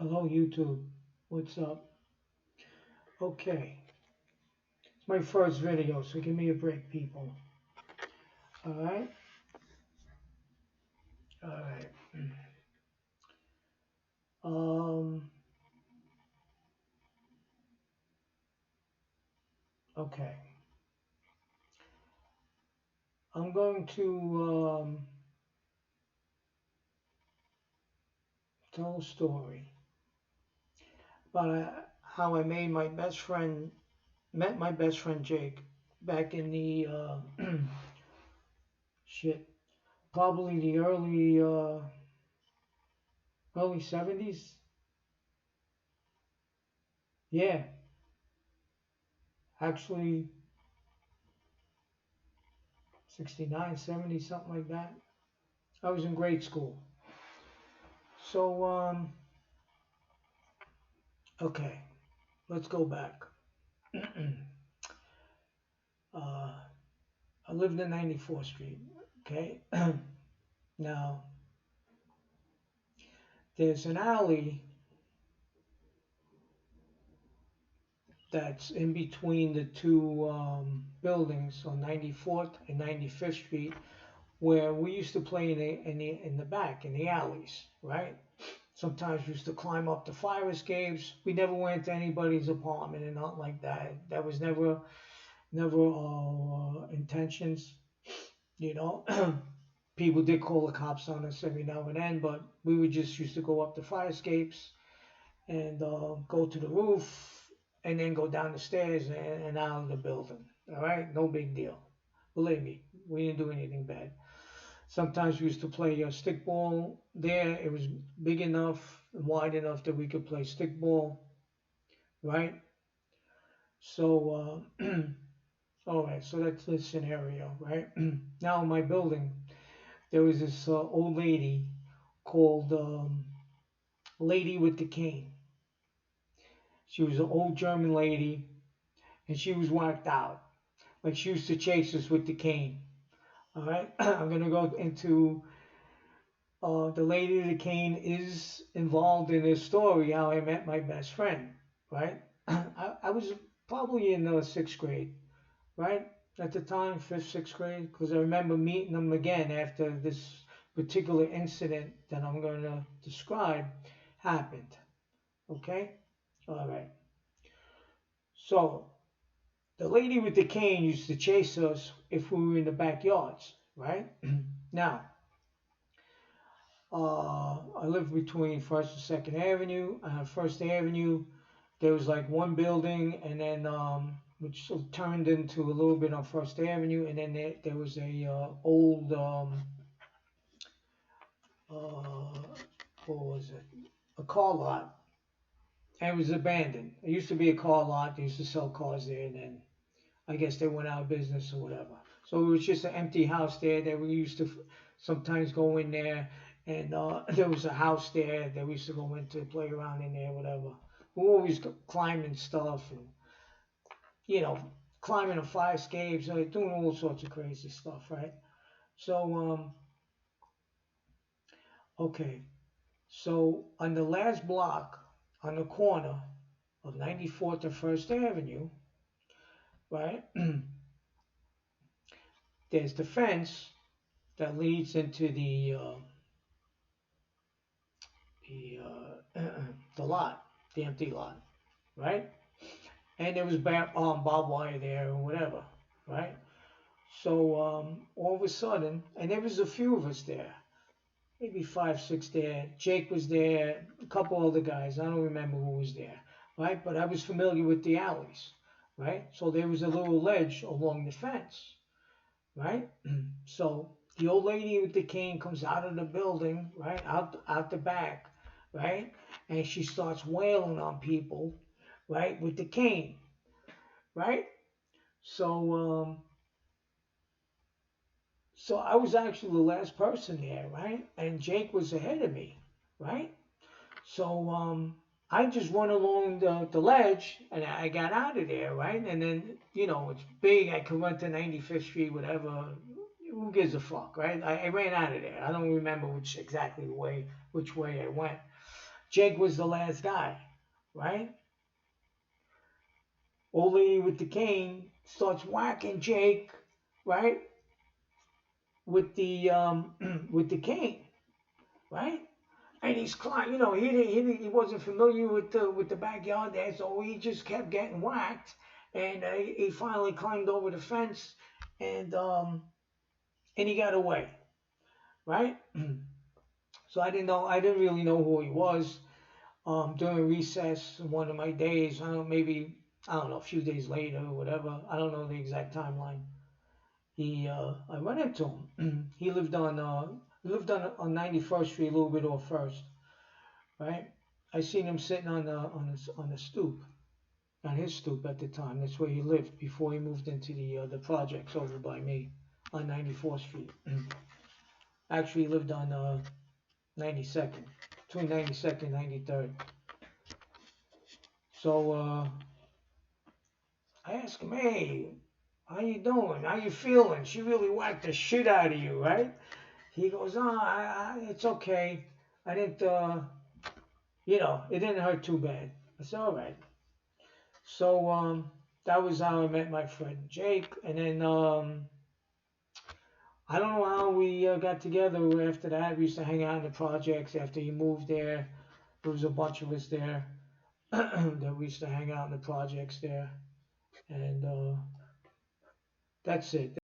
Hello, YouTube. What's up? Okay, it's my first video, so give me a break, people. All right, all right. Um, okay. I'm going to tell a story about how I met my best friend Jake back in the shit, probably the early 70s. Yeah, actually 69, 70, something like that. I was in grade school. So, okay, let's go back. uh, I lived in 94th Street. Okay, now there's an alley that's in between the two buildings on 94th and 95th Street, where we used to play in the back in the alleys, right? Sometimes we used to climb up the fire escapes. We never went to anybody's apartment and not like that. That was never intentions, you know. People did call the cops on us every now and then, but we would just used to go up the fire escapes and go to the roof and then go down the stairs and out of the building. All right, no big deal. Believe me, we didn't do anything bad. Sometimes we used to play stickball there. It was big enough and wide enough that we could play stickball, right? So, all right, so that's the scenario, right? Now in my building, there was this old lady called Lady with the Cane. She was an old German lady, and she was whacked out. Like she used to chase us with the cane. All right, I'm gonna go into the lady with the cane is involved in this story. How I met my best friend. Right, I was probably in the sixth grade. Right at the time, fifth, sixth grade, because I remember meeting them again after this particular incident that I'm going to describe happened. Okay, all right. So the lady with the cane used to chase us if we were in the backyards, right? Now, I lived between First and Second Avenue. First Avenue, there was like one building, and then which turned into a little bit on First Avenue, and then there was a old what was it? A car lot, and it was abandoned. It used to be a car lot. They used to sell cars there, and then I guess they went out of business or whatever. So it was just an empty house there that we used to sometimes go in there, and there was a house there that we used to go into, play around in there, whatever. We were always climbing stuff and you know climbing the fire escapes, doing all sorts of crazy stuff, right? So okay, so on the last block on the corner of 94th and First Avenue, right? There's the fence that leads into the the lot, the empty lot, right? And there was barbed wire there or whatever, right? So all of a sudden, and there was a few of us there, maybe five, six there. Jake was there, a couple other guys. I don't remember who was there, right? But I was familiar with the alleys, right? So there was a little ledge along the fence, right? So the old lady with the cane comes out of the building, right, out the back, right, and she starts wailing on people, right, with the cane, right. So so I was actually the last person there, right, and Jake was ahead of me, right. So I just run along the ledge and I got out of there, right? And then, it's big. I could run to 95th Street, whatever. Who gives a fuck, right? I ran out of there. I don't remember which way I went. Jake was the last guy, right? Old lady with the cane starts whacking Jake, right, with the with the cane, right? And he's climbing. He wasn't familiar with the backyard there, so he just kept getting whacked. And he finally climbed over the fence, and um, and he got away, right? So I didn't really know who he was. During recess, one of my days, I don't know, a few days later or whatever. I don't know the exact timeline. I went into him. He lived on 91st Street, a little bit off First, right? I seen him sitting on the stoop, on his stoop at the time. That's where he lived before he moved into the projects over by me on 94th Street. Actually, he lived on 92nd, between 92nd and 93rd. So I asked him, hey, how you doing? How you feeling? She really whacked the shit out of you, right? He goes, oh, it's okay. I didn't, it didn't hurt too bad. I said, all right. So that was how I met my friend Jake. And then I don't know how we got together after that. We used to hang out in the projects after he moved there. There was a bunch of us there that we used to hang out in the projects there. And that's it.